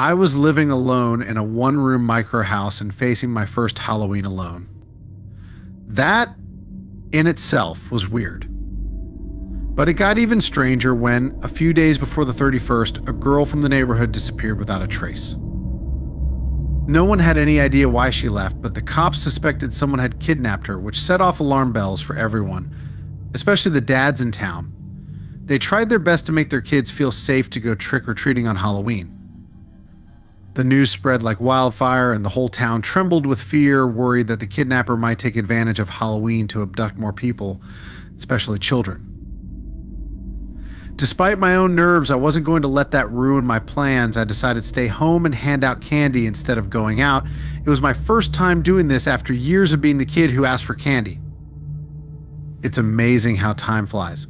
I was living alone in a one-room micro house and facing my first Halloween alone. That, in itself, was weird. But it got even stranger when, a few days before the 31st, a girl from the neighborhood disappeared without a trace. No one had any idea why she left, but the cops suspected someone had kidnapped her, which set off alarm bells for everyone, especially the dads in town. They tried their best to make their kids feel safe to go trick-or-treating on Halloween. The news spread like wildfire, and the whole town trembled with fear, worried that the kidnapper might take advantage of Halloween to abduct more people, especially children. Despite my own nerves, I wasn't going to let that ruin my plans. I decided to stay home and hand out candy instead of going out. It was my first time doing this after years of being the kid who asked for candy. It's amazing how time flies.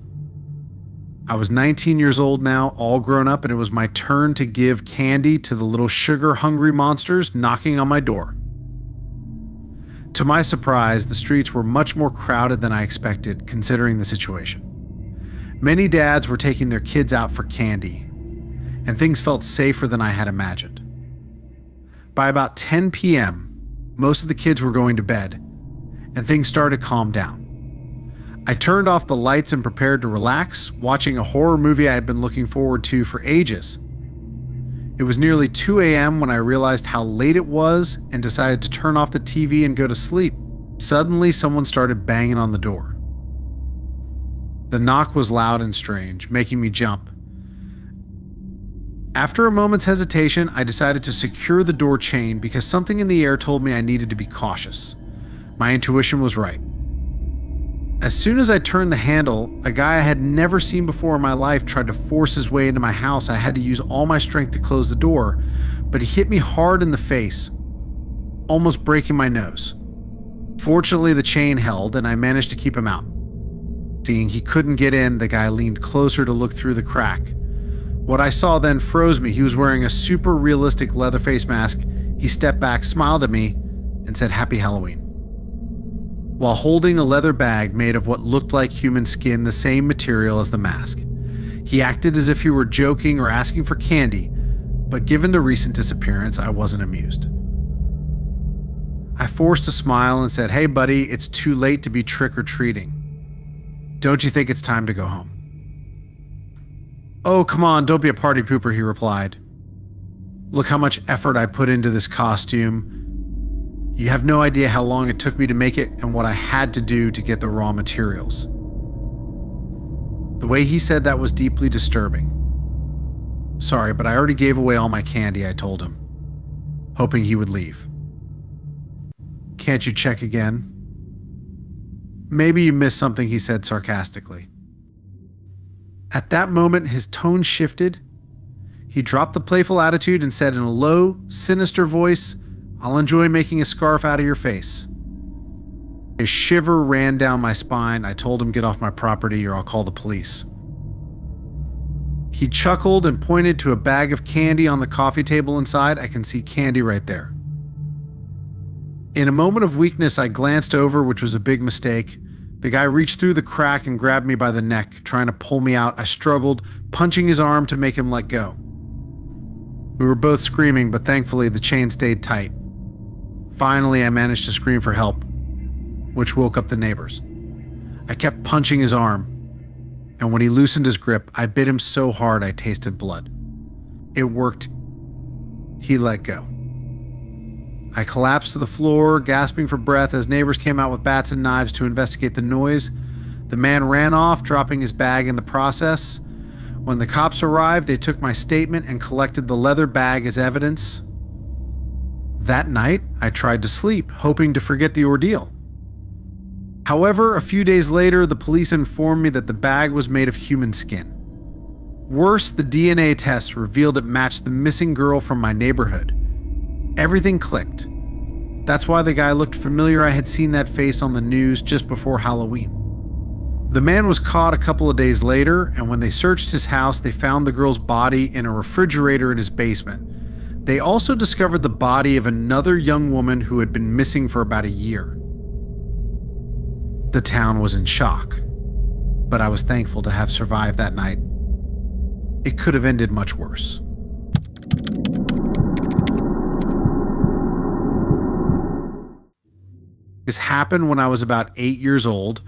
I was 19 years old now, all grown up, and it was my turn to give candy to the little sugar-hungry monsters knocking on my door. To my surprise, the streets were much more crowded than I expected, considering the situation. Many dads were taking their kids out for candy, and things felt safer than I had imagined. By about 10 p.m., most of the kids were going to bed, and things started to calm down. I turned off the lights and prepared to relax, watching a horror movie I had been looking forward to for ages. It was nearly 2 a.m. when I realized how late it was and decided to turn off the TV and go to sleep. Suddenly, someone started banging on the door. The knock was loud and strange, making me jump. After a moment's hesitation, I decided to secure the door chain because something in the air told me I needed to be cautious. My intuition was right. As soon as I turned the handle, a guy I had never seen before in my life tried to force his way into my house. I had to use all my strength to close the door, but he hit me hard in the face, almost breaking my nose. Fortunately, the chain held and I managed to keep him out. Seeing he couldn't get in, the guy leaned closer to look through the crack. What I saw then froze me. He was wearing a super realistic Leatherface mask. He stepped back, smiled at me, and said, "Happy Halloween," while holding a leather bag made of what looked like human skin, the same material as the mask. He acted as if he were joking or asking for candy, but given the recent disappearance, I wasn't amused. I forced a smile and said, "Hey buddy, it's too late to be trick-or-treating. Don't you think it's time to go home?" "Oh, come on, don't be a party pooper," he replied. "Look how much effort I put into this costume. You have no idea how long it took me to make it and what I had to do to get the raw materials." The way he said that was deeply disturbing. "Sorry, but I already gave away all my candy," I told him, hoping he would leave. "Can't you check again?" "Maybe you missed something," he said sarcastically. At that moment, his tone shifted. He dropped the playful attitude and said in a low, sinister voice, "I'll enjoy making a scarf out of your face." A shiver ran down my spine. I told him, "Get off my property or I'll call the police." He chuckled and pointed to a bag of candy on the coffee table inside. "I can see candy right there." In a moment of weakness, I glanced over, which was a big mistake. The guy reached through the crack and grabbed me by the neck, trying to pull me out. I struggled, punching his arm to make him let go. We were both screaming, but thankfully the chain stayed tight. Finally, I managed to scream for help, which woke up the neighbors. I kept punching his arm, and when he loosened his grip, I bit him so hard I tasted blood. It worked. He let go. I collapsed to the floor, gasping for breath as neighbors came out with bats and knives to investigate the noise. The man ran off, dropping his bag in the process. When the cops arrived, they took my statement and collected the leather bag as evidence. That night, I tried to sleep, hoping to forget the ordeal. However, a few days later, the police informed me that the bag was made of human skin. Worse, the DNA test revealed it matched the missing girl from my neighborhood. Everything clicked. That's why the guy looked familiar. I had seen that face on the news just before Halloween. The man was caught a couple of days later, and when they searched his house, they found the girl's body in a refrigerator in his basement. They also discovered the body of another young woman who had been missing for about a year. The town was in shock, but I was thankful to have survived that night. It could have ended much worse. This happened when I was about 8 years old.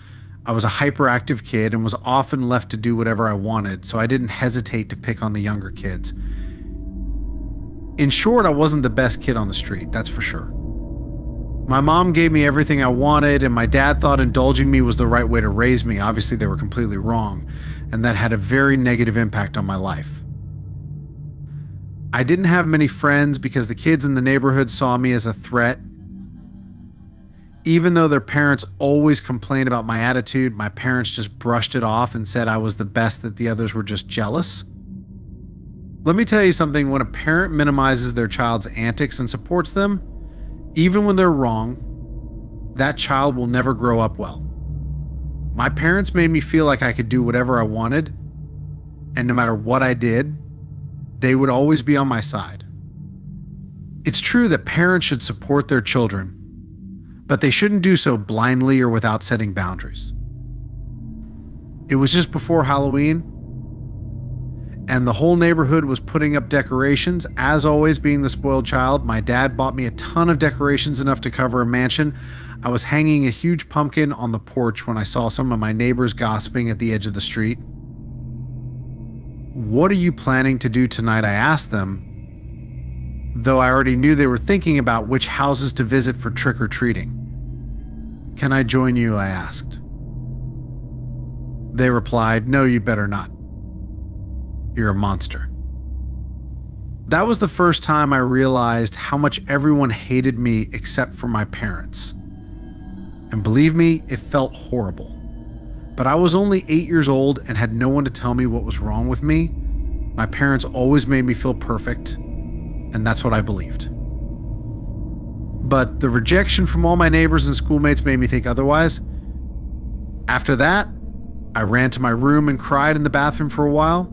I was a hyperactive kid and was often left to do whatever I wanted, so I didn't hesitate to pick on the younger kids. In short, I wasn't the best kid on the street, that's for sure. My mom gave me everything I wanted, and my dad thought indulging me was the right way to raise me. Obviously, they were completely wrong, and that had a very negative impact on my life. I didn't have many friends because the kids in the neighborhood saw me as a threat. Even though their parents always complained about my attitude, my parents just brushed it off and said I was the best, that the others were just jealous. Let me tell you something, when a parent minimizes their child's antics and supports them, even when they're wrong, that child will never grow up well. My parents made me feel like I could do whatever I wanted, and no matter what I did, they would always be on my side. It's true that parents should support their children, but they shouldn't do so blindly or without setting boundaries. It was just before Halloween, and the whole neighborhood was putting up decorations. As always, being the spoiled child, my dad bought me a ton of decorations, enough to cover a mansion. I was hanging a huge pumpkin on the porch when I saw some of my neighbors gossiping at the edge of the street. "What are you planning to do tonight?" I asked them, though I already knew they were thinking about which houses to visit for trick-or-treating. "Can I join you?" I asked. They replied, "No, you better not. You're a monster." That was the first time I realized how much everyone hated me except for my parents. And believe me, it felt horrible. But I was only 8 years old and had no one to tell me what was wrong with me. My parents always made me feel perfect, and that's what I believed. But the rejection from all my neighbors and schoolmates made me think otherwise. After that, I ran to my room and cried in the bathroom for a while.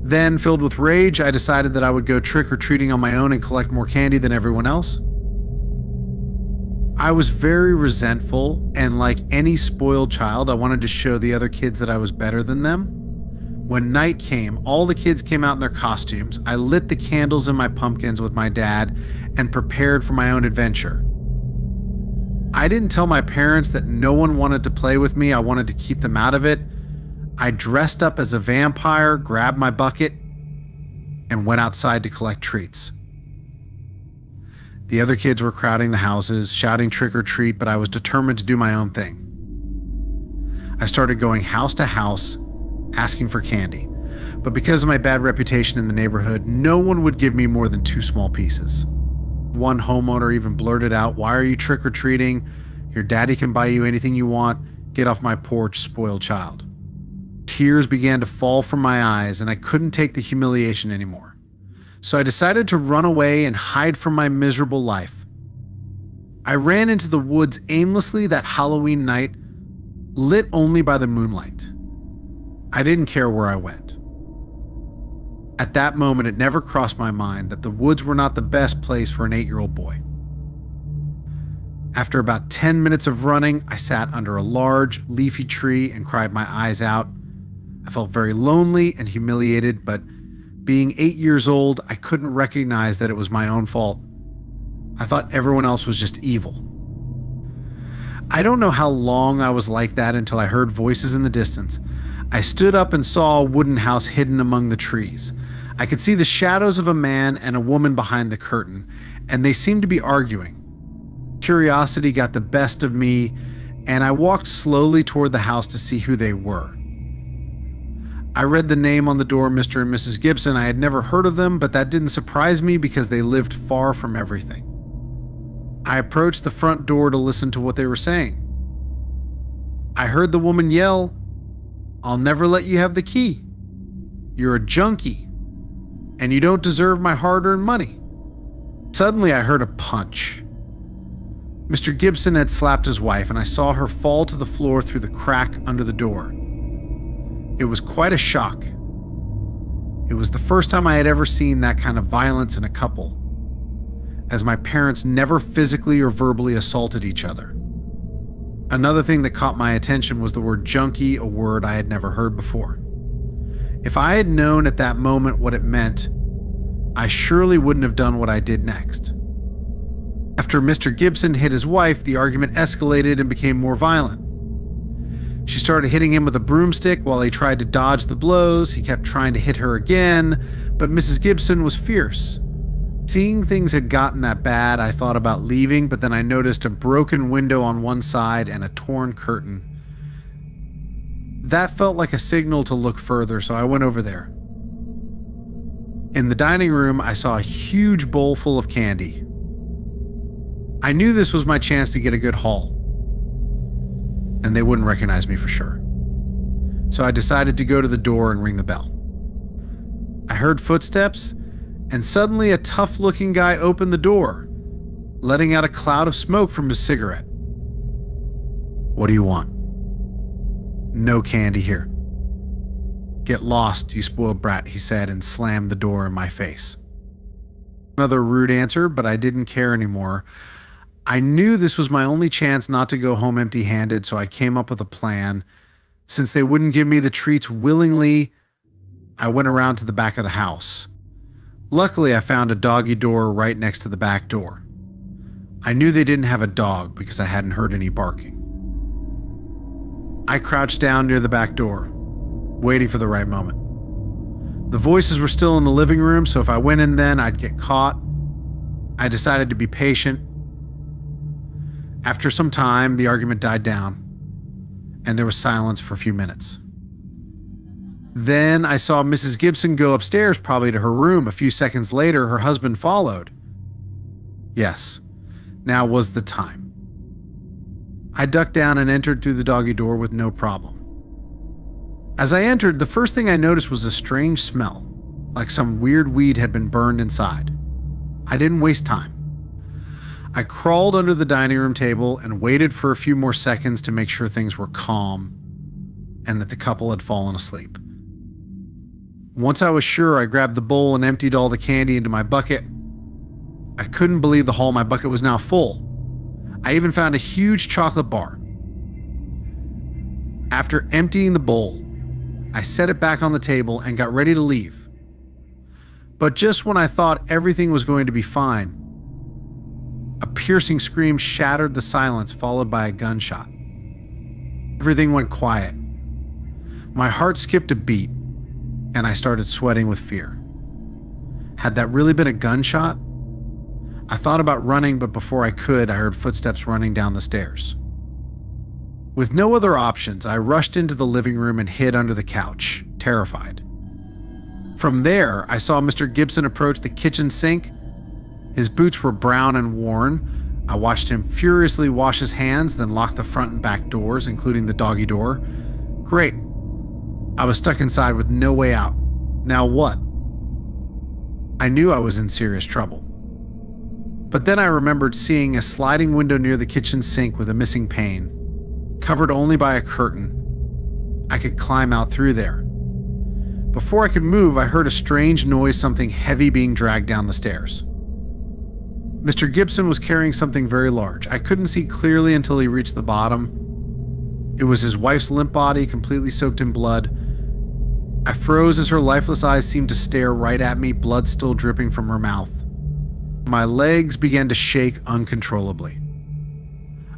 Then, filled with rage, I decided that I would go trick-or-treating on my own and collect more candy than everyone else. I was very resentful, and like any spoiled child, I wanted to show the other kids that I was better than them. When night came, all the kids came out in their costumes. I lit the candles in my pumpkins with my dad and prepared for my own adventure. I didn't tell my parents that no one wanted to play with me. I wanted to keep them out of it. I dressed up as a vampire, grabbed my bucket, and went outside to collect treats. The other kids were crowding the houses, shouting trick or treat, but I was determined to do my own thing. I started going house to house, asking for candy. But because of my bad reputation in the neighborhood, no one would give me more than 2 small pieces. One homeowner even blurted out, "Why are you trick or treating? Your daddy can buy you anything you want. Get off my porch, spoiled child." Tears began to fall from my eyes, and I couldn't take the humiliation anymore. So I decided to run away and hide from my miserable life. I ran into the woods aimlessly that Halloween night, lit only by the moonlight. I didn't care where I went. At that moment, it never crossed my mind that the woods were not the best place for an 8-year-old boy. After about 10 minutes of running, I sat under a large, leafy tree and cried my eyes out. I felt very lonely and humiliated, but being 8 years old, I couldn't recognize that it was my own fault. I thought everyone else was just evil. I don't know how long I was like that until I heard voices in the distance. I stood up and saw a wooden house hidden among the trees. I could see the shadows of a man and a woman behind the curtain, and they seemed to be arguing. Curiosity got the best of me, and I walked slowly toward the house to see who they were. I read the name on the door, Mr. and Mrs. Gibson. I had never heard of them, but that didn't surprise me because they lived far from everything. I approached the front door to listen to what they were saying. I heard the woman yell, "I'll never let you have the key. You're a junkie, and you don't deserve my hard-earned money." Suddenly, I heard a punch. Mr. Gibson had slapped his wife, and I saw her fall to the floor through the crack under the door. It was quite a shock. It was the first time I had ever seen that kind of violence in a couple, as my parents never physically or verbally assaulted each other. Another thing that caught my attention was the word junkie, a word I had never heard before. If I had known at that moment what it meant, I surely wouldn't have done what I did next. After Mr. Gibson hit his wife, the argument escalated and became more violent. She started hitting him with a broomstick while he tried to dodge the blows. He kept trying to hit her again, but Mrs. Gibson was fierce. Seeing things had gotten that bad, I thought about leaving, but then I noticed a broken window on one side and a torn curtain. That felt like a signal to look further, so I went over there. In the dining room, I saw a huge bowl full of candy. I knew this was my chance to get a good haul, and they wouldn't recognize me for sure. So I decided to go to the door and ring the bell. I heard footsteps, and suddenly a tough-looking guy opened the door, letting out a cloud of smoke from his cigarette. "What do you want?" "No candy here." "Get lost, you spoiled brat," he said, and slammed the door in my face. Another rude answer, but I didn't care anymore. I knew this was my only chance not to go home empty-handed, so I came up with a plan. Since they wouldn't give me the treats willingly, I went around to the back of the house. Luckily, I found a doggy door right next to the back door. I knew they didn't have a dog because I hadn't heard any barking. I crouched down near the back door, waiting for the right moment. The voices were still in the living room, so if I went in then, I'd get caught. I decided to be patient. After some time, the argument died down, and there was silence for a few minutes. Then I saw Mrs. Gibson go upstairs, probably to her room. A few seconds later, her husband followed. Yes, now was the time. I ducked down and entered through the doggy door with no problem. As I entered, the first thing I noticed was a strange smell, like some weird weed had been burned inside. I didn't waste time. I crawled under the dining room table and waited for a few more seconds to make sure things were calm and that the couple had fallen asleep. Once I was sure, I grabbed the bowl and emptied all the candy into my bucket. I couldn't believe the haul. My bucket was now full. I even found a huge chocolate bar. After emptying the bowl, I set it back on the table and got ready to leave. But just when I thought everything was going to be fine, a piercing scream shattered the silence, followed by a gunshot. Everything went quiet. My heart skipped a beat, and I started sweating with fear. Had that really been a gunshot? I thought about running, but before I could, I heard footsteps running down the stairs. With no other options, I rushed into the living room and hid under the couch, terrified. From there, I saw Mr. Gibson approach the kitchen sink. His boots were brown and worn. I watched him furiously wash his hands, then lock the front and back doors, including the doggy door. Great. I was stuck inside with no way out. Now what? I knew I was in serious trouble. But then I remembered seeing a sliding window near the kitchen sink with a missing pane, covered only by a curtain. I could climb out through there. Before I could move, I heard a strange noise, something heavy being dragged down the stairs. Mr. Gibson was carrying something very large. I couldn't see clearly until he reached the bottom. It was his wife's limp body, completely soaked in blood. I froze as her lifeless eyes seemed to stare right at me, blood still dripping from her mouth. My legs began to shake uncontrollably.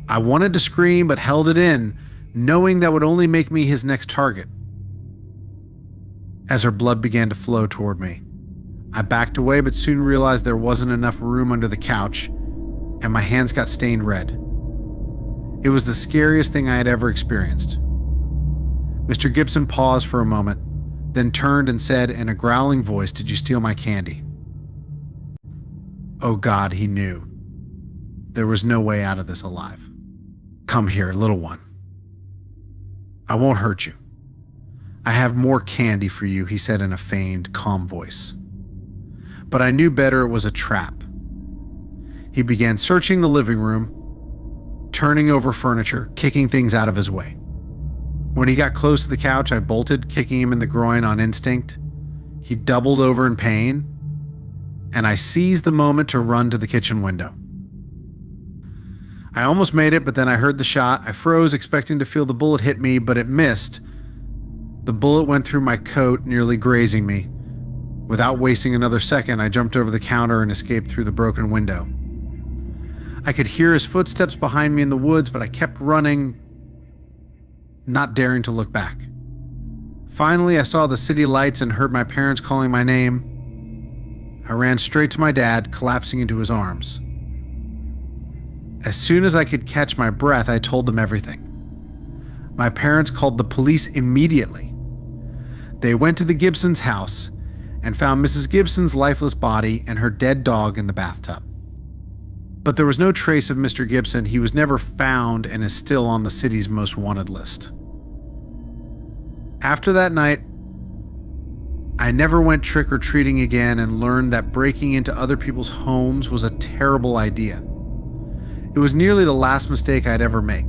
I wanted to scream, but held it in, knowing that would only make me his next target. As her blood began to flow toward me, I backed away, but soon realized there wasn't enough room under the couch, and my hands got stained red. It was the scariest thing I had ever experienced. Mr. Gibson paused for a moment, then turned and said in a growling voice, "Did you steal my candy?" Oh God, he knew. There was no way out of this alive. "Come here, little one. I won't hurt you. I have more candy for you," he said in a feigned, calm voice. But I knew better, it was a trap. He began searching the living room, turning over furniture, kicking things out of his way. When he got close to the couch, I bolted, kicking him in the groin on instinct. He doubled over in pain, and I seized the moment to run to the kitchen window. I almost made it, but then I heard the shot. I froze, expecting to feel the bullet hit me, but it missed. The bullet went through my coat, nearly grazing me. Without wasting another second, I jumped over the counter and escaped through the broken window. I could hear his footsteps behind me in the woods, but I kept running, not daring to look back. Finally, I saw the city lights and heard my parents calling my name. I ran straight to my dad, collapsing into his arms. As soon as I could catch my breath, I told them everything. My parents called the police immediately. They went to the Gibsons' house and found Mrs. Gibson's lifeless body and her dead dog in the bathtub. But there was no trace of Mr. Gibson. He was never found and is still on the city's most wanted list. After that night, I never went trick-or-treating again and learned that breaking into other people's homes was a terrible idea. It was nearly the last mistake I'd ever make.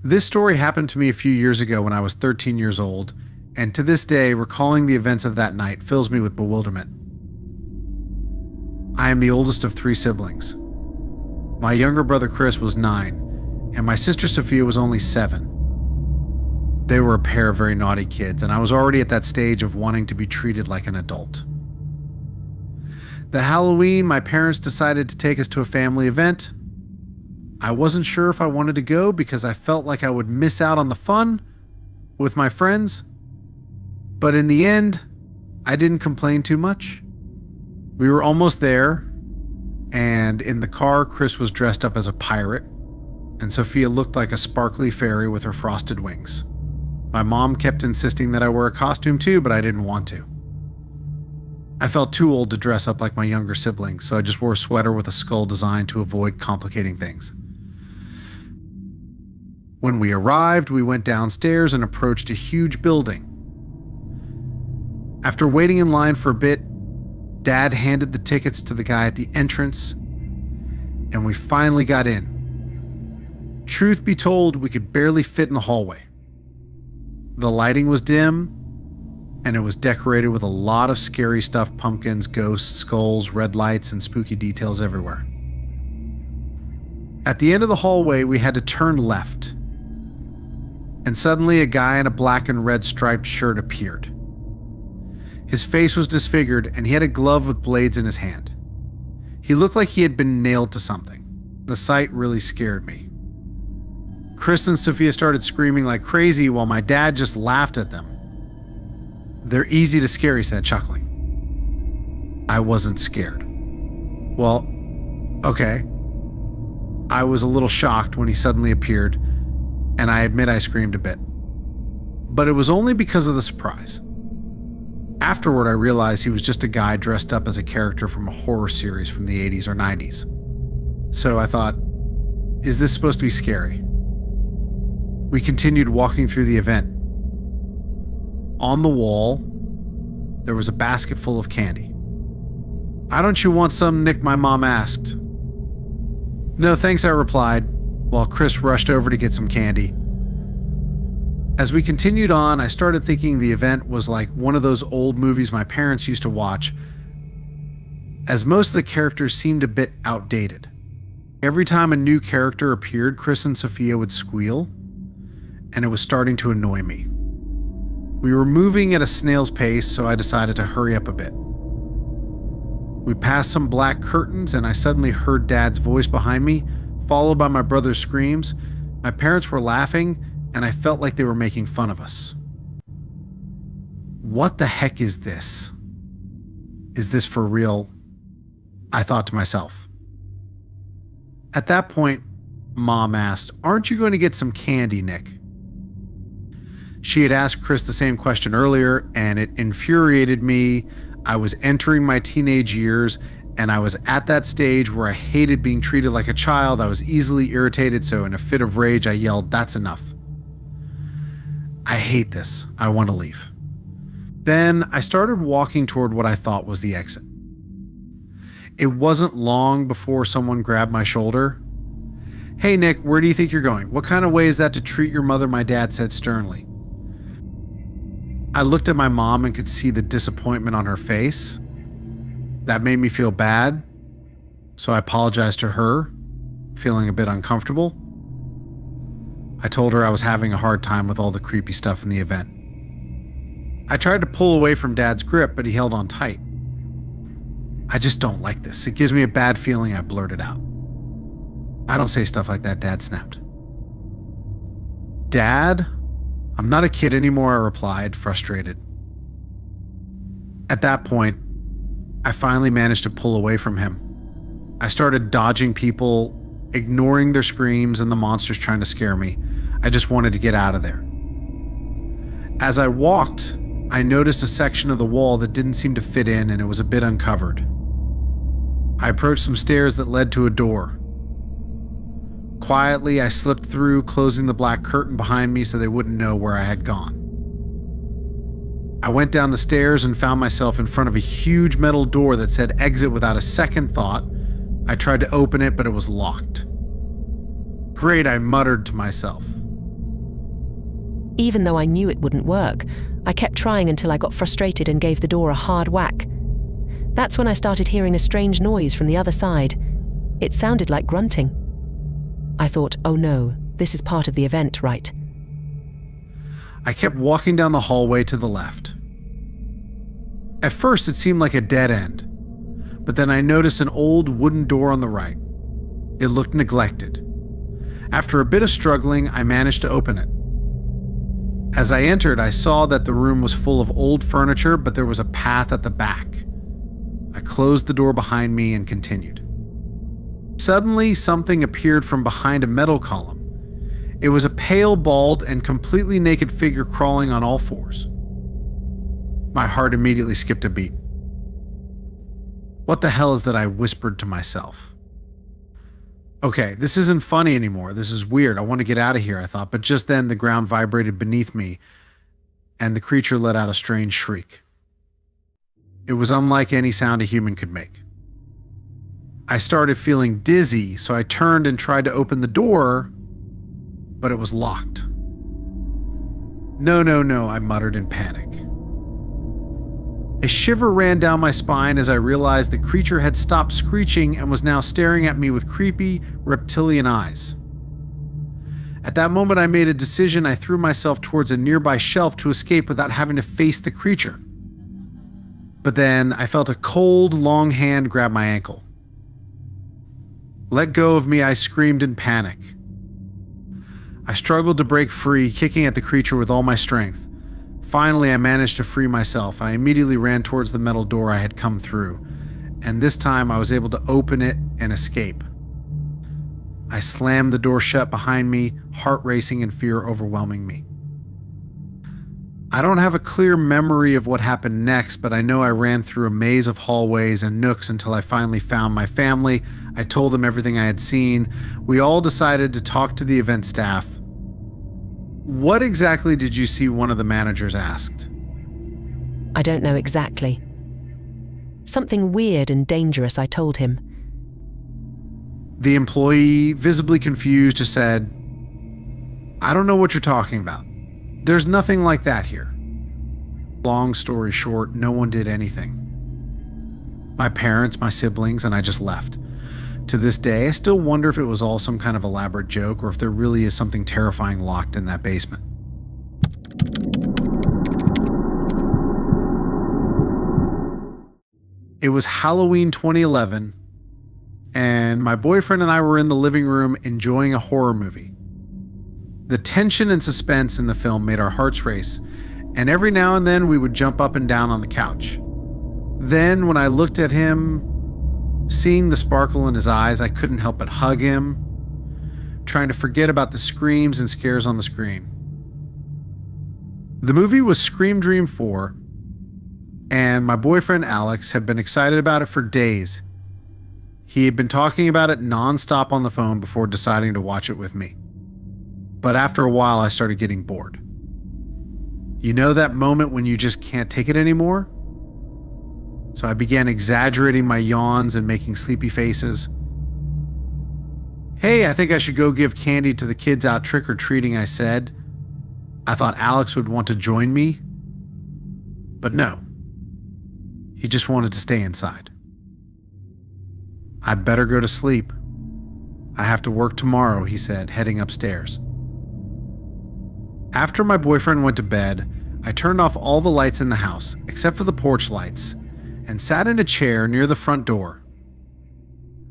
This story happened to me a few years ago when I was 13 years old, and to this day, recalling the events of that night fills me with bewilderment. I am the oldest of 3 siblings. My younger brother Chris was 9, and my sister Sophia was only 7. They were a pair of very naughty kids, and I was already at that stage of wanting to be treated like an adult. That Halloween, my parents decided to take us to a family event. I wasn't sure if I wanted to go because I felt like I would miss out on the fun with my friends. But in the end, I didn't complain too much. We were almost there, and in the car, Chris was dressed up as a pirate, and Sophia looked like a sparkly fairy with her frosted wings. My mom kept insisting that I wear a costume too, but I didn't want to. I felt too old to dress up like my younger siblings, so I just wore a sweater with a skull design to avoid complicating things. When we arrived, we went downstairs and approached a huge building. After waiting in line for a bit, Dad handed the tickets to the guy at the entrance, and we finally got in. Truth be told, we could barely fit in the hallway. The lighting was dim, and it was decorated with a lot of scary stuff: pumpkins, ghosts, skulls, red lights, and spooky details everywhere. At the end of the hallway, we had to turn left, and suddenly a guy in a black and red striped shirt appeared. His face was disfigured, and he had a glove with blades in his hand. He looked like he had been nailed to something. The sight really scared me. Chris and Sophia started screaming like crazy while my dad just laughed at them. "They're easy to scare," he said, chuckling. I wasn't scared. Well, okay. I was a little shocked when he suddenly appeared, and I admit I screamed a bit. But it was only because of the surprise. Afterward, I realized he was just a guy dressed up as a character from a horror series from the 80s or 90s. So I thought, is this supposed to be scary? We continued walking through the event. On the wall, there was a basket full of candy. "Why don't you want some, Nick?" my mom asked. "No, thanks," I replied, while Chris rushed over to get some candy. As we continued on, I started thinking the event was like one of those old movies my parents used to watch, as most of the characters seemed a bit outdated. Every time a new character appeared, Chris and Sophia would squeal, and it was starting to annoy me. We were moving at a snail's pace, so I decided to hurry up a bit. We passed some black curtains, and I suddenly heard Dad's voice behind me, followed by my brother's screams. My parents were laughing, and I felt like they were making fun of us. What the heck is this? Is this for real? I thought to myself. At that point, Mom asked, "Aren't you going to get some candy, Nick?" She had asked Chris the same question earlier, and it infuriated me. I was entering my teenage years, and I was at that stage where I hated being treated like a child. I was easily irritated, so in a fit of rage, I yelled, "That's enough. I hate this. I want to leave." Then I started walking toward what I thought was the exit. It wasn't long before someone grabbed my shoulder. "Hey, Nick, where do you think you're going? What kind of way is that to treat your mother?" my dad said sternly. I looked at my mom and could see the disappointment on her face. That made me feel bad, so I apologized to her, feeling a bit uncomfortable. I told her I was having a hard time with all the creepy stuff in the event. I tried to pull away from Dad's grip, but he held on tight. "I just don't like this. It gives me a bad feeling," I blurted out. "I don't say stuff like that," Dad snapped. "Dad, I'm not a kid anymore," I replied, frustrated. At that point, I finally managed to pull away from him. I started dodging people, ignoring their screams and the monsters trying to scare me. I just wanted to get out of there. As I walked, I noticed a section of the wall that didn't seem to fit in, and it was a bit uncovered. I approached some stairs that led to a door. Quietly, I slipped through, closing the black curtain behind me so they wouldn't know where I had gone. I went down the stairs and found myself in front of a huge metal door that said exit without a second thought. I tried to open it, but it was locked. "Great," I muttered to myself. Even though I knew it wouldn't work, I kept trying until I got frustrated and gave the door a hard whack. That's when I started hearing a strange noise from the other side. It sounded like grunting. I thought, oh no, this is part of the event, right? I kept walking down the hallway to the left. At first, it seemed like a dead end, but then I noticed an old wooden door on the right. It looked neglected. After a bit of struggling, I managed to open it. As I entered, I saw that the room was full of old furniture, but there was a path at the back. I closed the door behind me and continued. Suddenly, something appeared from behind a metal column. It was a pale, bald, and completely naked figure crawling on all fours. My heart immediately skipped a beat. "What the hell is that?" I whispered to myself. "Okay, this isn't funny anymore. This is weird. I want to get out of here," I thought, but just then the ground vibrated beneath me, and the creature let out a strange shriek. It was unlike any sound a human could make. I started feeling dizzy, so I turned and tried to open the door, but it was locked. No, I muttered in panic. A shiver ran down my spine as I realized the creature had stopped screeching and was now staring at me with creepy, reptilian eyes. At that moment, I made a decision. I threw myself towards a nearby shelf to escape without having to face the creature. But then I felt a cold, long hand grab my ankle. "Let go of me," I screamed in panic. I struggled to break free, kicking at the creature with all my strength. Finally, I managed to free myself. I immediately ran towards the metal door I had come through, and this time I was able to open it and escape. I slammed the door shut behind me, heart racing and fear overwhelming me. I don't have a clear memory of what happened next, but I know I ran through a maze of hallways and nooks until I finally found my family. I told them everything I had seen. We all decided to talk to the event staff. "What exactly did you see?" one of the managers asked. I don't know exactly. Something weird and dangerous, I told him. The employee, visibly confused, just said, "I don't know what you're talking about. There's nothing like that here." Long story short, no one did anything. My parents, my siblings, and I just left. To this day, I still wonder if it was all some kind of elaborate joke or if there really is something terrifying locked in that basement. It was Halloween 2011, and my boyfriend and I were in the living room enjoying a horror movie. The tension and suspense in the film made our hearts race, and every now and then we would jump up and down on the couch. Then, when I looked at him, seeing the sparkle in his eyes, I couldn't help but hug him, trying to forget about the screams and scares on the screen. The movie was Scream Dream 4, and my boyfriend Alex had been excited about it for days. He had been talking about it nonstop on the phone before deciding to watch it with me. But after a while, I started getting bored. You know that moment when you just can't take it anymore? So I began exaggerating my yawns and making sleepy faces. "Hey, I think I should go give candy to the kids out trick-or-treating," I said. I thought Alex would want to join me, but no. He just wanted to stay inside. "I'd better go to sleep. I have to work tomorrow," he said, heading upstairs. After my boyfriend went to bed, I turned off all the lights in the house, except for the porch lights, and sat in a chair near the front door,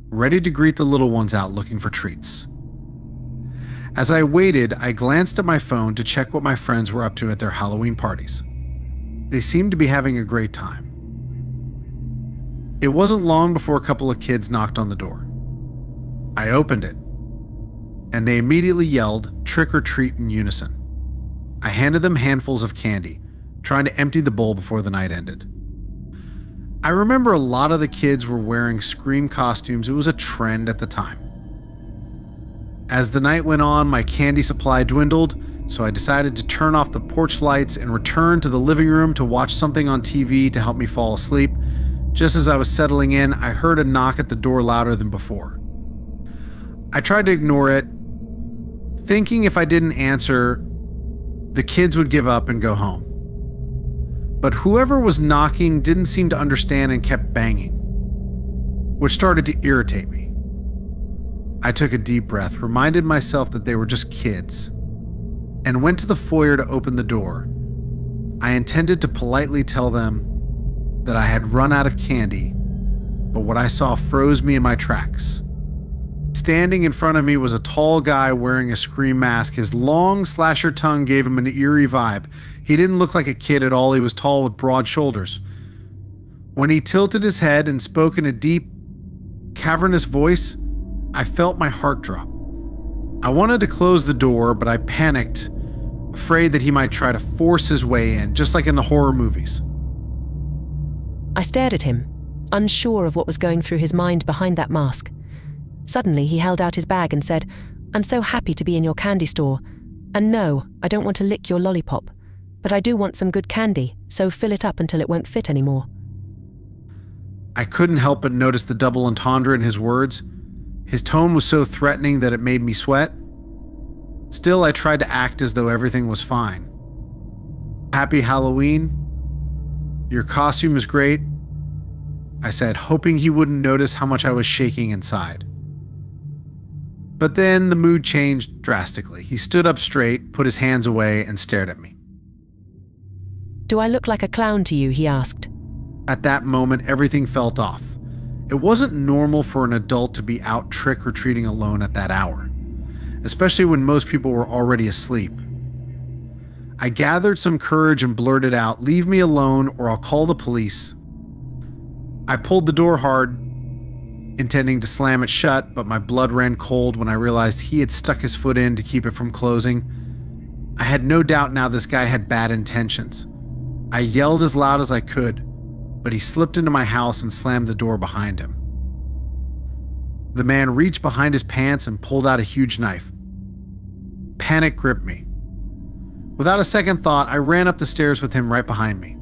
ready to greet the little ones out looking for treats. As I waited, I glanced at my phone to check what my friends were up to at their Halloween parties. They seemed to be having a great time. It wasn't long before a couple of kids knocked on the door. I opened it, and they immediately yelled, "Trick or treat," in unison. I handed them handfuls of candy, trying to empty the bowl before the night ended. I remember a lot of the kids were wearing Scream costumes. It was a trend at the time. As the night went on, my candy supply dwindled, so I decided to turn off the porch lights and return to the living room to watch something on TV to help me fall asleep. Just as I was settling in, I heard a knock at the door louder than before. I tried to ignore it, thinking if I didn't answer, the kids would give up and go home. But whoever was knocking didn't seem to understand and kept banging, which started to irritate me. I took a deep breath, reminded myself that they were just kids, and went to the foyer to open the door. I intended to politely tell them that I had run out of candy, but what I saw froze me in my tracks. Standing in front of me was a tall guy wearing a Scream mask. His long slasher tongue gave him an eerie vibe. He didn't look like a kid at all. He was tall with broad shoulders. When he tilted his head and spoke in a deep, cavernous voice, I felt my heart drop. I wanted to close the door, but I panicked, afraid that he might try to force his way in, just like in the horror movies. I stared at him, unsure of what was going through his mind behind that mask. Suddenly, he held out his bag and said, "I'm so happy to be in your candy store. And no, I don't want to lick your lollipop, but I do want some good candy, so fill it up until it won't fit anymore." I couldn't help but notice the double entendre in his words. His tone was so threatening that it made me sweat. Still, I tried to act as though everything was fine. "Happy Halloween. Your costume is great," I said, hoping he wouldn't notice how much I was shaking inside. But then the mood changed drastically. He stood up straight, put his hands away, and stared at me. "Do I look like a clown to you?" he asked. At that moment, everything felt off. It wasn't normal for an adult to be out trick-or-treating alone at that hour, especially when most people were already asleep. I gathered some courage and blurted out, "Leave me alone or I'll call the police." I pulled the door hard, intending to slam it shut, but my blood ran cold when I realized he had stuck his foot in to keep it from closing. I had no doubt now this guy had bad intentions. I yelled as loud as I could, but he slipped into my house and slammed the door behind him. The man reached behind his pants and pulled out a huge knife. Panic gripped me. Without a second thought, I ran up the stairs with him right behind me.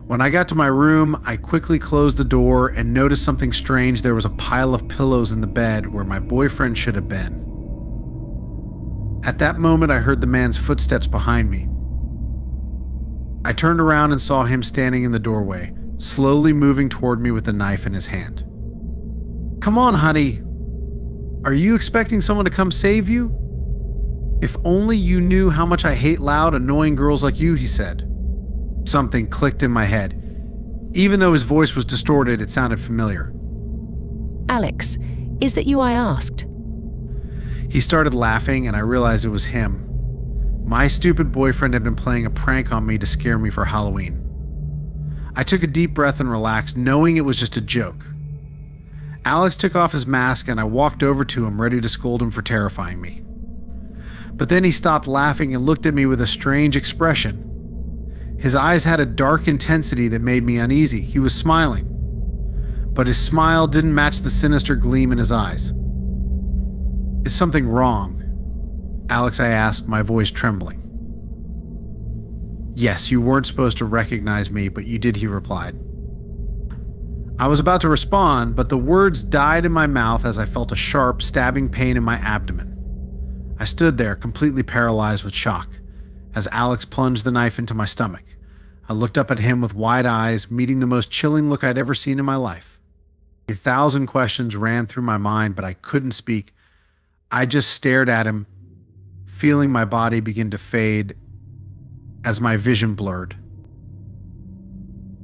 When I got to my room, I quickly closed the door and noticed something strange. There was a pile of pillows in the bed where my boyfriend should have been. At that moment, I heard the man's footsteps behind me. I turned around and saw him standing in the doorway, slowly moving toward me with the knife in his hand. "Come on, honey. Are you expecting someone to come save you? If only you knew how much I hate loud, annoying girls like you," he said. Something clicked in my head. Even though his voice was distorted, it sounded familiar. "Alex, is that you I asked?" He started laughing, and I realized it was him. My stupid boyfriend had been playing a prank on me to scare me for Halloween. I took a deep breath and relaxed, knowing it was just a joke. Alex took off his mask, and I walked over to him, ready to scold him for terrifying me. But then he stopped laughing and looked at me with a strange expression. His eyes had a dark intensity that made me uneasy. He was smiling, but his smile didn't match the sinister gleam in his eyes. "Is something wrong?" "Alex," I asked, my voice trembling. "Yes, you weren't supposed to recognize me, but you did," he replied. I was about to respond, but the words died in my mouth as I felt a sharp, stabbing pain in my abdomen. I stood there, completely paralyzed with shock, as Alex plunged the knife into my stomach. I looked up at him with wide eyes, meeting the most chilling look I'd ever seen in my life. 1,000 questions ran through my mind, but I couldn't speak. I just stared at him, feeling my body begin to fade as my vision blurred.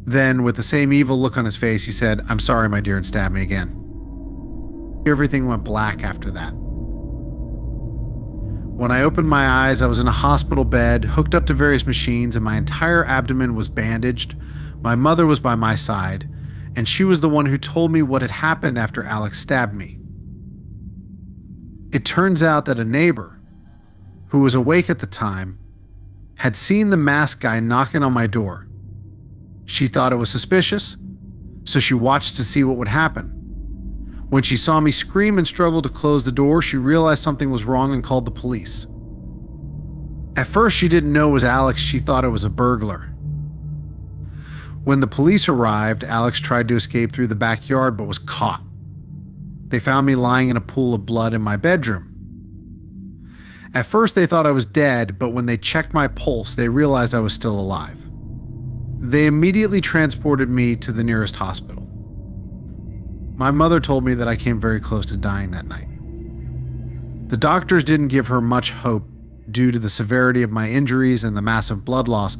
Then, with the same evil look on his face, he said, "I'm sorry, my dear," and stabbed me again. Everything went black after that. When I opened my eyes, I was in a hospital bed, hooked up to various machines, and my entire abdomen was bandaged. My mother was by my side, and she was the one who told me what had happened after Alex stabbed me. It turns out that a neighbor, who was awake at the time, had seen the masked guy knocking on my door. She thought it was suspicious, so she watched to see what would happen. When she saw me scream and struggle to close the door, she realized something was wrong and called the police. At first, she didn't know it was Alex. She thought it was a burglar. When the police arrived, Alex tried to escape through the backyard but was caught. They found me lying in a pool of blood in my bedroom. At first, they thought I was dead, but when they checked my pulse, they realized I was still alive. They immediately transported me to the nearest hospital. My mother told me that I came very close to dying that night. The doctors didn't give her much hope due to the severity of my injuries and the massive blood loss,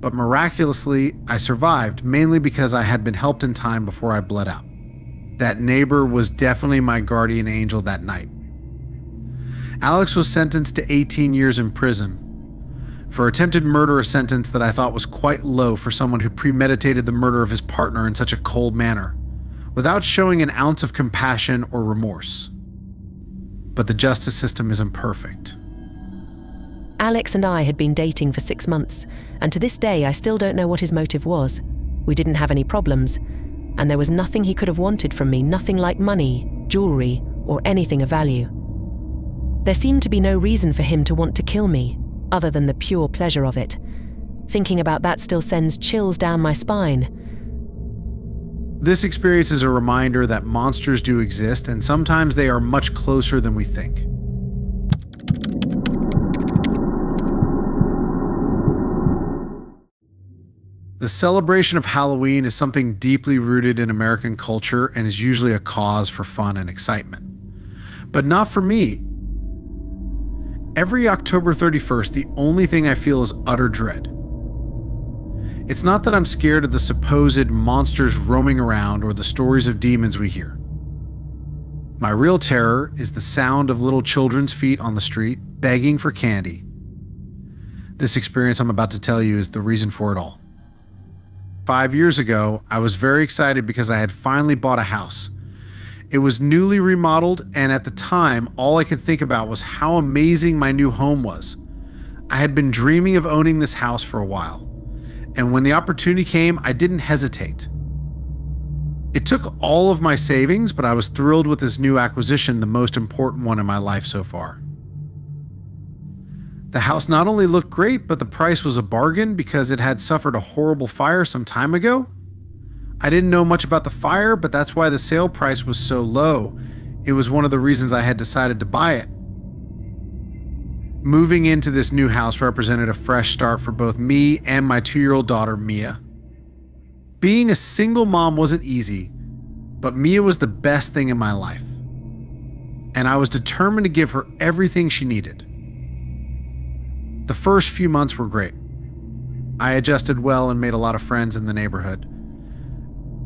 but miraculously, I survived, mainly because I had been helped in time before I bled out. That neighbor was definitely my guardian angel that night. Alex was sentenced to 18 years in prison for attempted murder, a sentence that I thought was quite low for someone who premeditated the murder of his partner in such a cold manner, without showing an ounce of compassion or remorse. But the justice system isn't perfect. Alex and I had been dating for 6 months, and to this day I still don't know what his motive was. We didn't have any problems, and there was nothing he could have wanted from me, nothing like money, jewelry, or anything of value. There seemed to be no reason for him to want to kill me, other than the pure pleasure of it. Thinking about that still sends chills down my spine. This experience is a reminder that monsters do exist, and sometimes they are much closer than we think. The celebration of Halloween is something deeply rooted in American culture and is usually a cause for fun and excitement. But not for me. Every October 31st, the only thing I feel is utter dread. It's not that I'm scared of the supposed monsters roaming around or the stories of demons we hear. My real terror is the sound of little children's feet on the street begging for candy. This experience I'm about to tell you is the reason for it all. 5 years ago, I was very excited because I had finally bought a house. It was newly remodeled, and at the time, all I could think about was how amazing my new home was. I had been dreaming of owning this house for a while, and when the opportunity came, I didn't hesitate. It took all of my savings, but I was thrilled with this new acquisition, the most important one in my life so far. The house not only looked great, but the price was a bargain because it had suffered a horrible fire some time ago. I didn't know much about the fire, but that's why the sale price was so low. It was one of the reasons I had decided to buy it. Moving into this new house represented a fresh start for both me and my 2-year-old daughter, Mia. Being a single mom wasn't easy, but Mia was the best thing in my life. And I was determined to give her everything she needed. The first few months were great. I adjusted well and made a lot of friends in the neighborhood.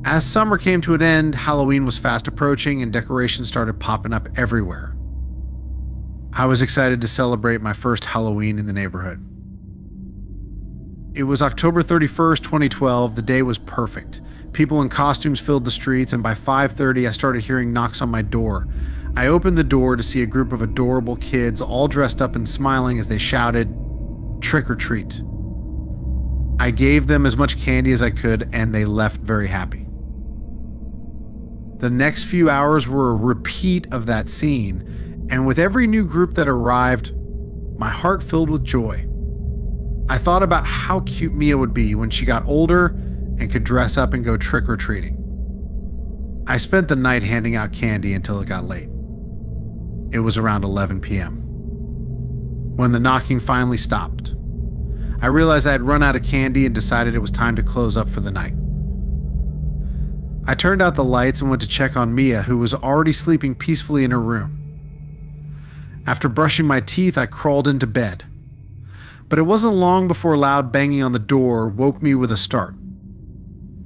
As summer came to an end, Halloween was fast approaching and decorations started popping up everywhere. I was excited to celebrate my first Halloween in the neighborhood. It was October 31st, 2012. The day was perfect. People in costumes filled the streets, and by 5:30 I started hearing knocks on my door. I opened the door to see a group of adorable kids all dressed up and smiling as they shouted, "Trick or treat." I gave them as much candy as I could, and they left very happy. The next few hours were a repeat of that scene, and with every new group that arrived, my heart filled with joy. I thought about how cute Mia would be when she got older and could dress up and go trick-or-treating. I spent the night handing out candy until it got late. It was around 11 p.m. When the knocking finally stopped, I realized I had run out of candy and decided it was time to close up for the night. I turned out the lights and went to check on Mia, who was already sleeping peacefully in her room. After brushing my teeth, I crawled into bed. But it wasn't long before loud banging on the door woke me with a start.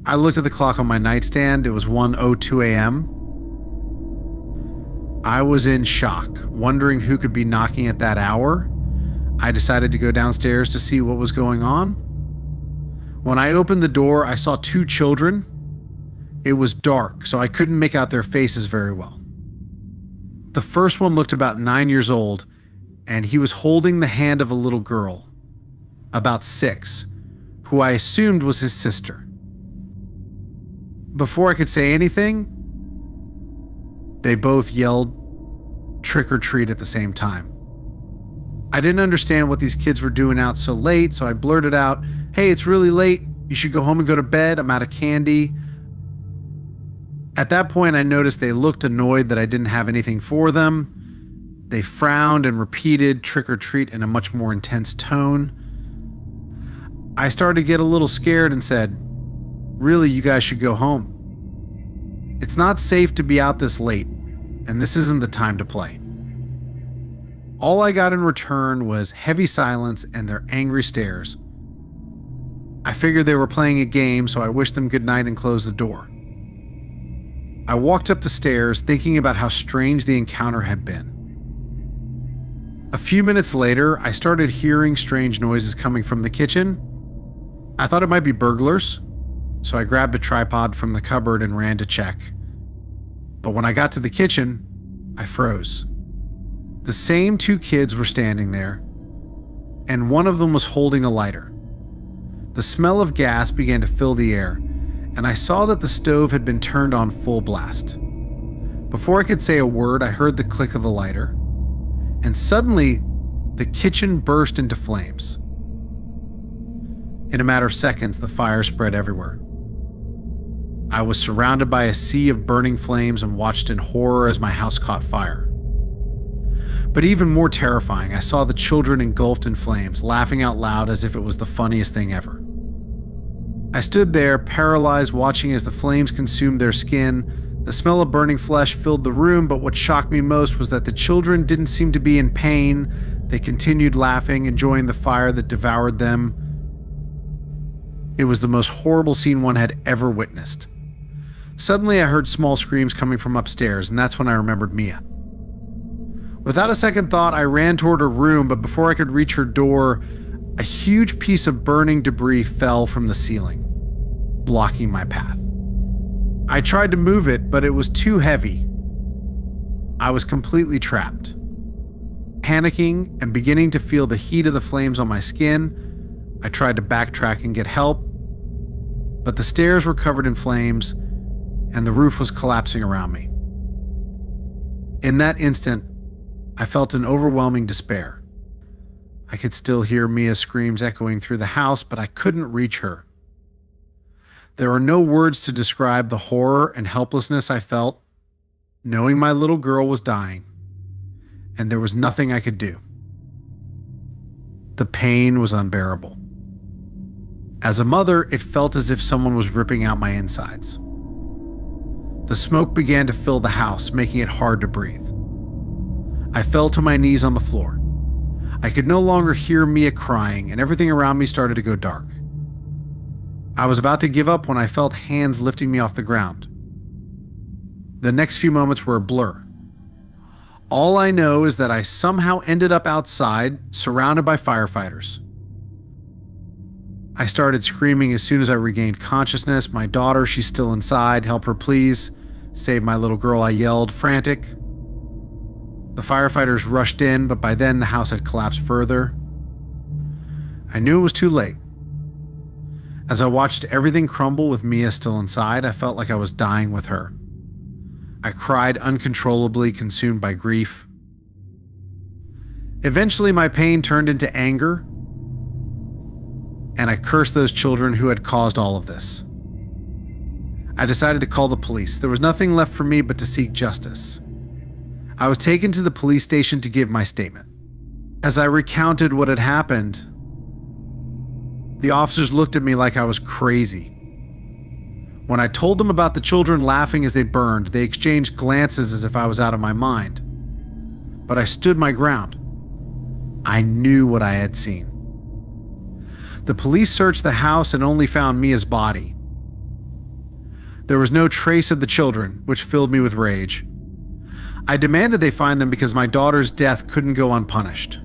I looked at the clock on my nightstand. It was 1:02 a.m. I was in shock, wondering who could be knocking at that hour. I decided to go downstairs to see what was going on. When I opened the door, I saw two children. It was dark, so I couldn't make out their faces very well. The first one looked about 9 years old, and he was holding the hand of a little girl, about 6, who I assumed was his sister. Before I could say anything, they both yelled "trick or treat" at the same time. I didn't understand what these kids were doing out so late, so I blurted out, "Hey, it's really late. You should go home and go to bed. I'm out of candy." At that point, I noticed they looked annoyed that I didn't have anything for them. They frowned and repeated "trick or treat" in a much more intense tone. I started to get a little scared and said, "Really, you guys should go home. It's not safe to be out this late, and this isn't the time to play." All I got in return was heavy silence and their angry stares. I figured they were playing a game, so I wished them good night and closed the door. I walked up the stairs thinking about how strange the encounter had been. A few minutes later, I started hearing strange noises coming from the kitchen. I thought it might be burglars, so I grabbed a tripod from the cupboard and ran to check. But when I got to the kitchen, I froze. The same two kids were standing there, and one of them was holding a lighter. The smell of gas began to fill the air, and I saw that the stove had been turned on full blast. Before I could say a word, I heard the click of the lighter, and suddenly, the kitchen burst into flames. In a matter of seconds, the fire spread everywhere. I was surrounded by a sea of burning flames and watched in horror as my house caught fire. But even more terrifying, I saw the children engulfed in flames, laughing out loud as if it was the funniest thing ever. I stood there, paralyzed, watching as the flames consumed their skin. The smell of burning flesh filled the room, but what shocked me most was that the children didn't seem to be in pain. They continued laughing, enjoying the fire that devoured them. It was the most horrible scene one had ever witnessed. Suddenly, I heard small screams coming from upstairs, and that's when I remembered Mia. Without a second thought, I ran toward her room, but before I could reach her door, a huge piece of burning debris fell from the ceiling, blocking my path. I tried to move it, but it was too heavy. I was completely trapped. Panicking and beginning to feel the heat of the flames on my skin, I tried to backtrack and get help, but the stairs were covered in flames and the roof was collapsing around me. In that instant, I felt an overwhelming despair. I could still hear Mia's screams echoing through the house, but I couldn't reach her. There are no words to describe the horror and helplessness I felt, knowing my little girl was dying, and there was nothing I could do. The pain was unbearable. As a mother, it felt as if someone was ripping out my insides. The smoke began to fill the house, making it hard to breathe. I fell to my knees on the floor. I could no longer hear Mia crying, and everything around me started to go dark. I was about to give up when I felt hands lifting me off the ground. The next few moments were a blur. All I know is that I somehow ended up outside, surrounded by firefighters. I started screaming as soon as I regained consciousness. "My daughter, she's still inside. Help her, please. Save my little girl," I yelled, frantic. The firefighters rushed in, but by then the house had collapsed further. I knew it was too late. As I watched everything crumble with Mia still inside, I felt like I was dying with her. I cried uncontrollably, consumed by grief. Eventually, my pain turned into anger, and I cursed those children who had caused all of this. I decided to call the police. There was nothing left for me but to seek justice. I was taken to the police station to give my statement. As I recounted what had happened, the officers looked at me like I was crazy. When I told them about the children laughing as they burned, they exchanged glances as if I was out of my mind. But I stood my ground. I knew what I had seen. The police searched the house and only found Mia's body. There was no trace of the children, which filled me with rage. I demanded they find them because my daughter's death couldn't go unpunished.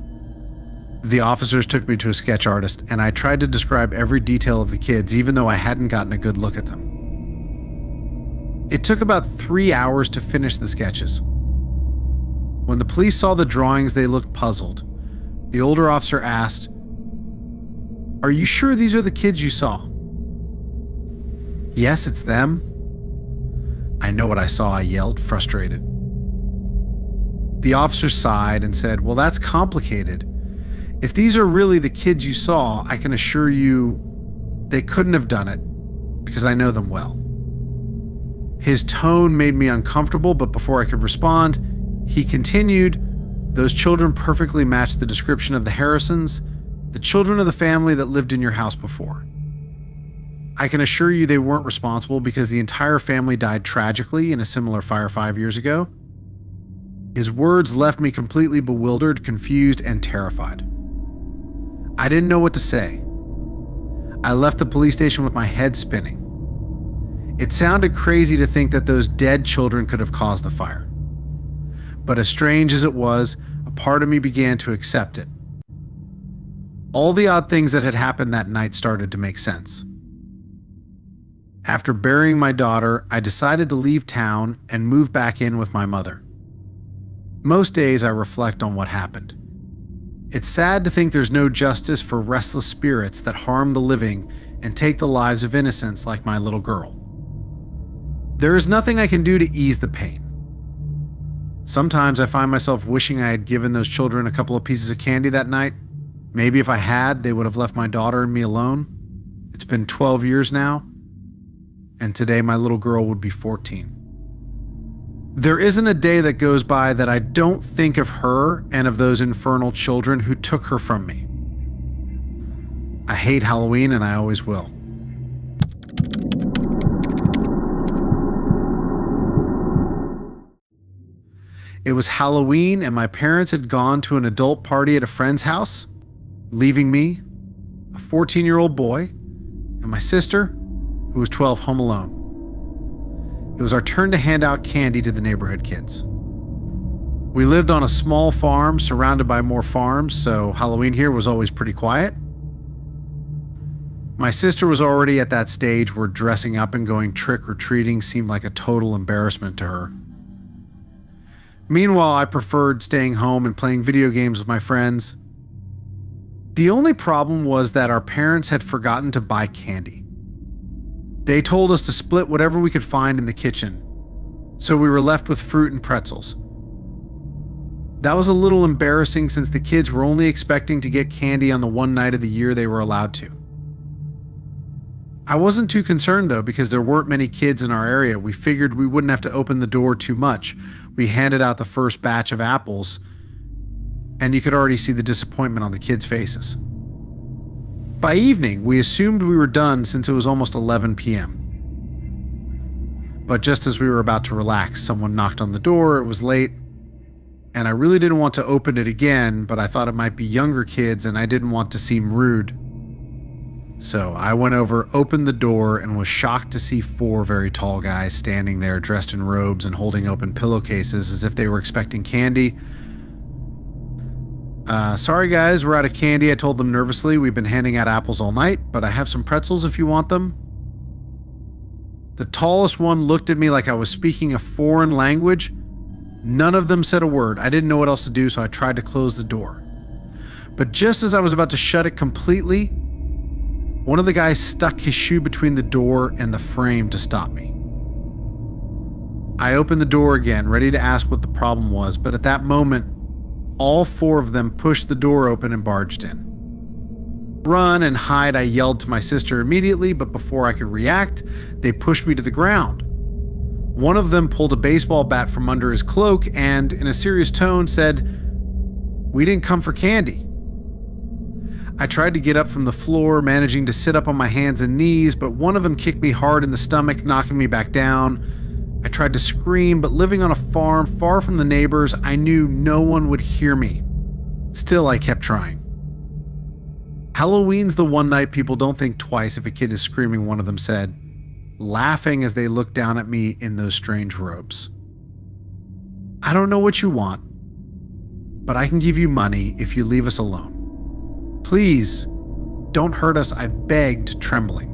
The officers took me to a sketch artist, and I tried to describe every detail of the kids, even though I hadn't gotten a good look at them. It took about 3 hours to finish the sketches. When the police saw the drawings, they looked puzzled. The older officer asked, "Are you sure these are the kids you saw?" "Yes, it's them." "I know what I saw," I yelled, frustrated. The officer sighed and said, "Well, that's complicated. If these are really the kids you saw, I can assure you they couldn't have done it because I know them well." His tone made me uncomfortable, but before I could respond, he continued, "Those children perfectly match the description of the Harrisons, the children of the family that lived in your house before. I can assure you they weren't responsible because the entire family died tragically in a similar fire 5 years ago." His words left me completely bewildered, confused, and terrified. I didn't know what to say. I left the police station with my head spinning. It sounded crazy to think that those dead children could have caused the fire. But as strange as it was, a part of me began to accept it. All the odd things that had happened that night started to make sense. After burying my daughter, I decided to leave town and move back in with my mother. Most days I reflect on what happened. It's sad to think there's no justice for restless spirits that harm the living and take the lives of innocents like my little girl. There is nothing I can do to ease the pain. Sometimes I find myself wishing I had given those children a couple of pieces of candy that night. Maybe if I had, they would have left my daughter and me alone. It's been 12 years now, and today my little girl would be 14. There isn't a day that goes by that I don't think of her and of those infernal children who took her from me. I hate Halloween, and I always will. It was Halloween, and my parents had gone to an adult party at a friend's house, leaving me, a 14-year-old boy, and my sister, who was 12, home alone. It was our turn to hand out candy to the neighborhood kids. We lived on a small farm surrounded by more farms, so Halloween here was always pretty quiet. My sister was already at that stage where dressing up and going trick-or-treating seemed like a total embarrassment to her. Meanwhile, I preferred staying home and playing video games with my friends. The only problem was that our parents had forgotten to buy candy. They told us to split whatever we could find in the kitchen, so we were left with fruit and pretzels. That was a little embarrassing since the kids were only expecting to get candy on the one night of the year they were allowed to. I wasn't too concerned though, because there weren't many kids in our area. We figured we wouldn't have to open the door too much. We handed out the first batch of apples, and you could already see the disappointment on the kids' faces. By evening, we assumed we were done since it was almost 11 p.m. But just as we were about to relax, someone knocked on the door. It was late, and I really didn't want to open it again, but I thought it might be younger kids, and I didn't want to seem rude. So I went over, opened the door, and was shocked to see 4 very tall guys standing there dressed in robes and holding open pillowcases as if they were expecting candy. Sorry guys, we're out of candy, I told them nervously. We've been handing out apples all night, but I have some pretzels if you want them. The tallest one looked at me like I was speaking a foreign language. None of them said a word. I didn't know what else to do, so I tried to close the door. But just as I was about to shut it completely, one of the guys stuck his shoe between the door and the frame to stop me. I opened the door again, ready to ask what the problem was, but at that moment, all 4 of them pushed the door open and barged in. Run and hide, I yelled to my sister immediately, but before I could react, they pushed me to the ground. One of them pulled a baseball bat from under his cloak and, in a serious tone, said, "We didn't come for candy." I tried to get up from the floor, managing to sit up on my hands and knees, but one of them kicked me hard in the stomach, knocking me back down. I tried to scream, but living on a farm far from the neighbors, I knew no one would hear me. Still, I kept trying. Halloween's the one night people don't think twice if a kid is screaming, one of them said, laughing as they looked down at me in those strange robes. I don't know what you want, but I can give you money if you leave us alone. Please, don't hurt us, I begged, trembling.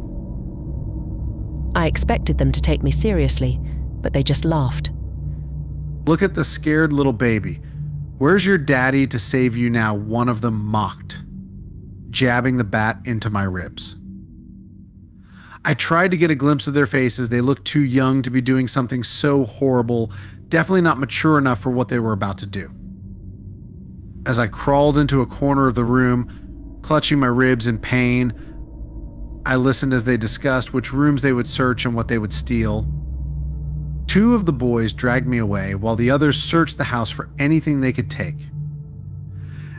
I expected them to take me seriously, but they just laughed. Look at the scared little baby. Where's your daddy to save you now? One of them mocked, jabbing the bat into my ribs. I tried to get a glimpse of their faces. They looked too young to be doing something so horrible, definitely not mature enough for what they were about to do. As I crawled into a corner of the room, clutching my ribs in pain, I listened as they discussed which rooms they would search and what they would steal. Two of the boys dragged me away while the others searched the house for anything they could take.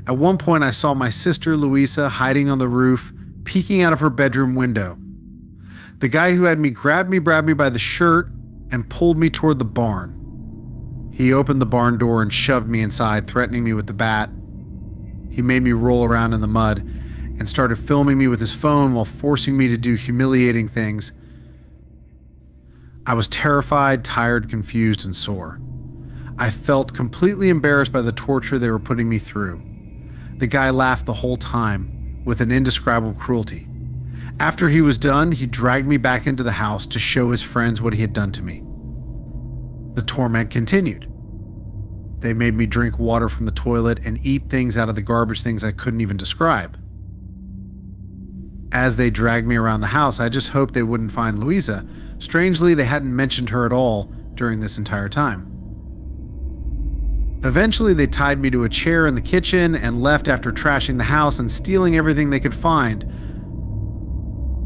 At one point, I saw my sister Louisa hiding on the roof, peeking out of her bedroom window. The guy who had me grabbed me by the shirt and pulled me toward the barn. He opened the barn door and shoved me inside, threatening me with the bat. He made me roll around in the mud and started filming me with his phone while forcing me to do humiliating things. I was terrified, tired, confused, and sore. I felt completely embarrassed by the torture they were putting me through. The guy laughed the whole time with an indescribable cruelty. After he was done, he dragged me back into the house to show his friends what he had done to me. The torment continued. They made me drink water from the toilet and eat things out of the garbage things I couldn't even describe. As they dragged me around the house, I just hoped they wouldn't find Louisa. Strangely, they hadn't mentioned her at all during this entire time. Eventually, they tied me to a chair in the kitchen and left after trashing the house and stealing everything they could find.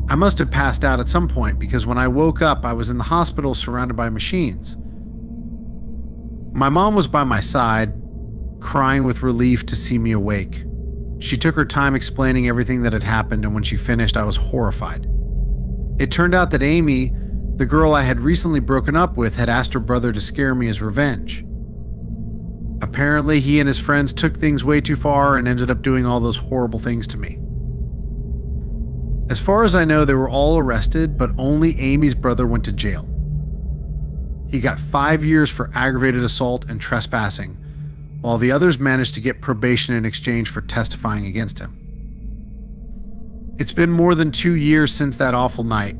I must have passed out at some point because when I woke up, I was in the hospital surrounded by machines. My mom was by my side, crying with relief to see me awake. She took her time explaining everything that had happened, and when she finished, I was horrified. It turned out that Amy, the girl I had recently broken up with, had asked her brother to scare me as revenge. Apparently, he and his friends took things way too far and ended up doing all those horrible things to me. As far as I know, they were all arrested, but only Amy's brother went to jail. He got 5 years for aggravated assault and trespassing, while the others managed to get probation in exchange for testifying against him. It's been more than 2 years since that awful night,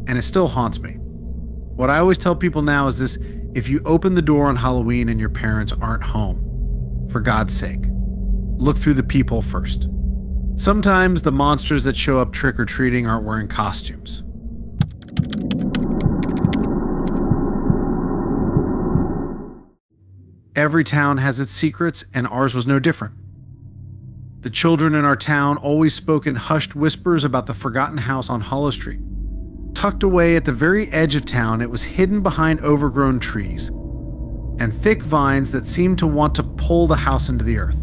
and it still haunts me. What I always tell people now is this: if you open the door on Halloween and your parents aren't home, for God's sake, look through the peephole first. Sometimes the monsters that show up trick-or-treating aren't wearing costumes. Every town has its secrets, and ours was no different. The children in our town always spoke in hushed whispers about the forgotten house on Hollow Street. Tucked away at the very edge of town, it was hidden behind overgrown trees and thick vines that seemed to want to pull the house into the earth.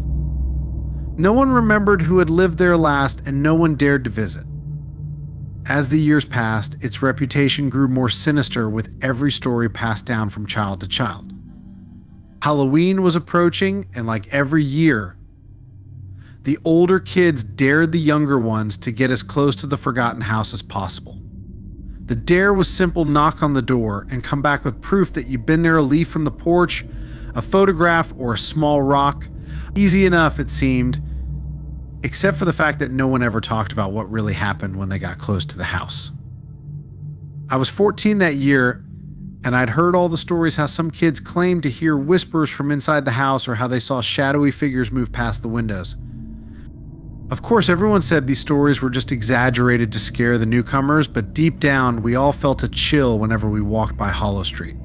No one remembered who had lived there last, and no one dared to visit. As the years passed, its reputation grew more sinister with every story passed down from child to child. Halloween was approaching, and like every year, the older kids dared the younger ones to get as close to the forgotten house as possible. The dare was simple: knock on the door and come back with proof that you'd been there, a leaf from the porch, a photograph, or a small rock. Easy enough, it seemed, except for the fact that no one ever talked about what really happened when they got close to the house. I was 14 that year, and I'd heard all the stories how some kids claimed to hear whispers from inside the house or how they saw shadowy figures move past the windows. Of course, everyone said these stories were just exaggerated to scare the newcomers, but deep down, we all felt a chill whenever we walked by Hollow Street.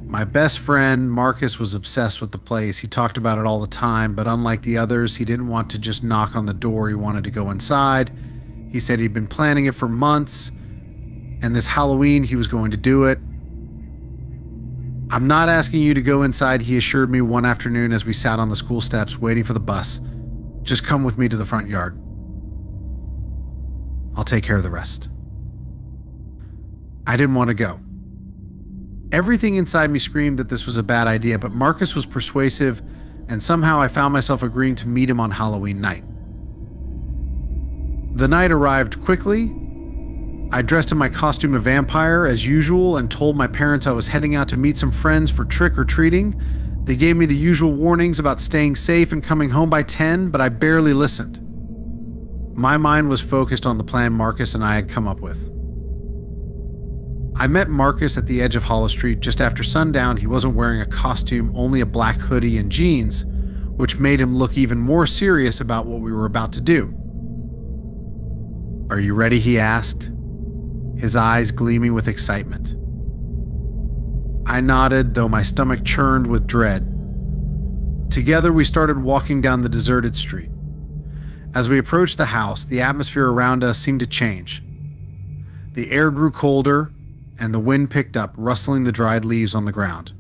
My best friend, Marcus, was obsessed with the place. He talked about it all the time, but unlike the others, he didn't want to just knock on the door. He wanted to go inside. He said he'd been planning it for months, and this Halloween, he was going to do it. I'm not asking you to go inside, he assured me one afternoon as we sat on the school steps waiting for the bus. Just come with me to the front yard. I'll take care of the rest. I didn't want to go. Everything inside me screamed that this was a bad idea, but Marcus was persuasive, and somehow I found myself agreeing to meet him on Halloween night. The night arrived quickly. I dressed in my costume of vampire as usual and told my parents I was heading out to meet some friends for trick-or-treating. They gave me the usual warnings about staying safe and coming home by 10, but I barely listened. My mind was focused on the plan Marcus and I had come up with. I met Marcus at the edge of Hollow Street just after sundown. He wasn't wearing a costume, only a black hoodie and jeans, which made him look even more serious about what we were about to do. "Are you ready?" he asked, his eyes gleaming with excitement. I nodded, though my stomach churned with dread. Together, we started walking down the deserted street. As we approached the house, the atmosphere around us seemed to change. The air grew colder, and the wind picked up, rustling the dried leaves on the ground.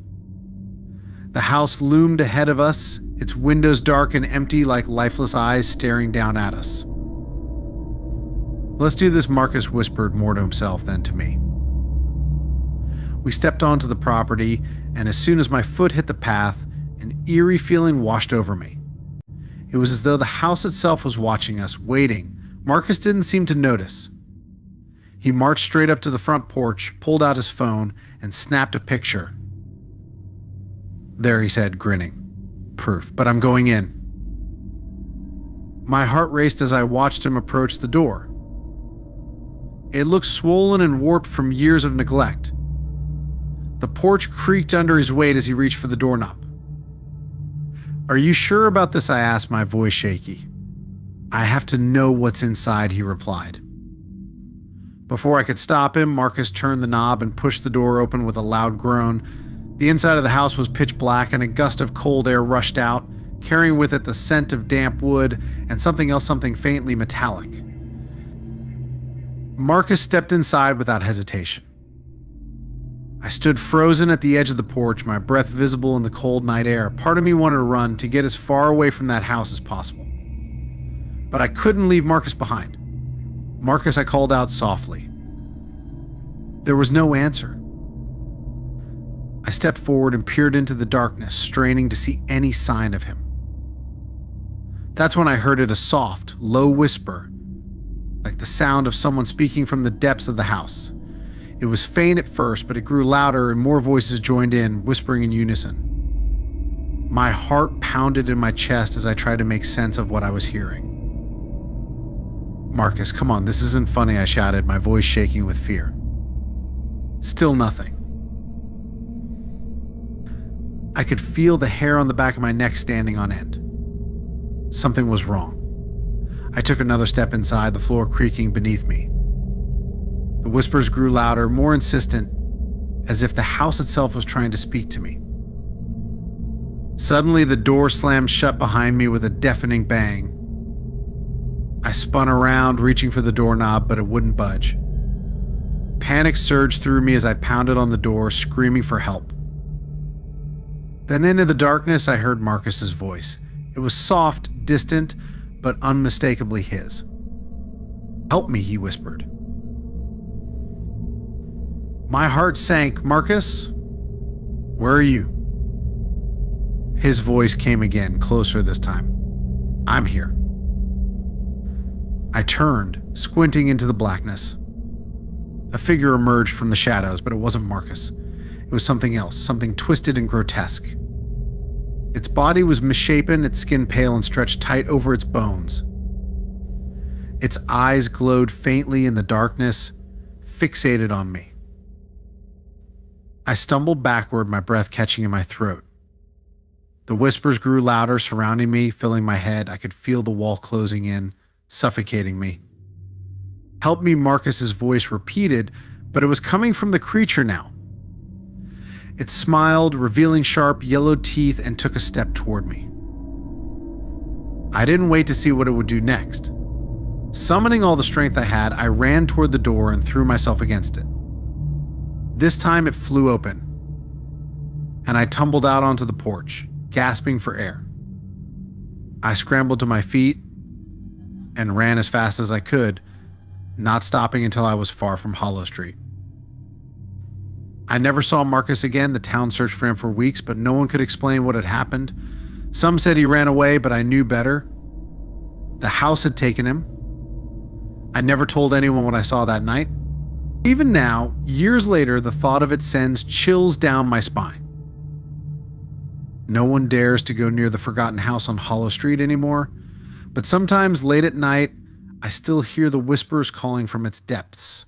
The house loomed ahead of us, its windows dark and empty like lifeless eyes staring down at us. "Let's do this," Marcus whispered more to himself than to me. We stepped onto the property, and as soon as my foot hit the path, an eerie feeling washed over me. It was as though the house itself was watching us, waiting. Marcus didn't seem to notice. He marched straight up to the front porch, pulled out his phone, and snapped a picture. "There," he said, grinning. "Proof, but I'm going in." My heart raced as I watched him approach the door. It looked swollen and warped from years of neglect. The porch creaked under his weight as he reached for the doorknob. "Are you sure about this?" I asked, my voice shaky. "I have to know what's inside," he replied. Before I could stop him, Marcus turned the knob and pushed the door open with a loud groan. The inside of the house was pitch black, and a gust of cold air rushed out, carrying with it the scent of damp wood and something else, something faintly metallic. Marcus stepped inside without hesitation. I stood frozen at the edge of the porch, my breath visible in the cold night air. Part of me wanted to run to get as far away from that house as possible. But I couldn't leave Marcus behind. "Marcus," I called out softly. There was no answer. I stepped forward and peered into the darkness, straining to see any sign of him. That's when I heard it, a soft, low whisper, like the sound of someone speaking from the depths of the house. It was faint at first, but it grew louder and more voices joined in, whispering in unison. My heart pounded in my chest as I tried to make sense of what I was hearing. "Marcus, come on, this isn't funny," I shouted, my voice shaking with fear. Still nothing. I could feel the hair on the back of my neck standing on end. Something was wrong. I took another step inside, the floor creaking beneath me. The whispers grew louder, more insistent, as if the house itself was trying to speak to me. Suddenly, the door slammed shut behind me with a deafening bang. I spun around, reaching for the doorknob, but it wouldn't budge. Panic surged through me as I pounded on the door, screaming for help. Then into the darkness, I heard Marcus's voice. It was soft, distant, but unmistakably his. "Help me," he whispered. My heart sank. "Marcus, where are you?" His voice came again, closer this time. "I'm here." I turned, squinting into the blackness. A figure emerged from the shadows, but it wasn't Marcus. It was something else, something twisted and grotesque. Its body was misshapen, its skin pale and stretched tight over its bones. Its eyes glowed faintly in the darkness, fixated on me. I stumbled backward, my breath catching in my throat. The whispers grew louder, surrounding me, filling my head. I could feel the wall closing in, suffocating me. "Help me," Marcus's voice repeated, but it was coming from the creature now. It smiled, revealing sharp, yellow teeth, and took a step toward me. I didn't wait to see what it would do next. Summoning all the strength I had, I ran toward the door and threw myself against it. This time it flew open, and I tumbled out onto the porch, gasping for air. I scrambled to my feet and ran as fast as I could, not stopping until I was far from Hollow Street. I never saw Marcus again. The town searched for him for weeks, but no one could explain what had happened. Some said he ran away, but I knew better. The house had taken him, I never told anyone what I saw that night. Even now, years later, the thought of it sends chills down my spine. No one dares to go near the forgotten house on Hollow Street anymore, but sometimes late at night, I still hear the whispers calling from its depths.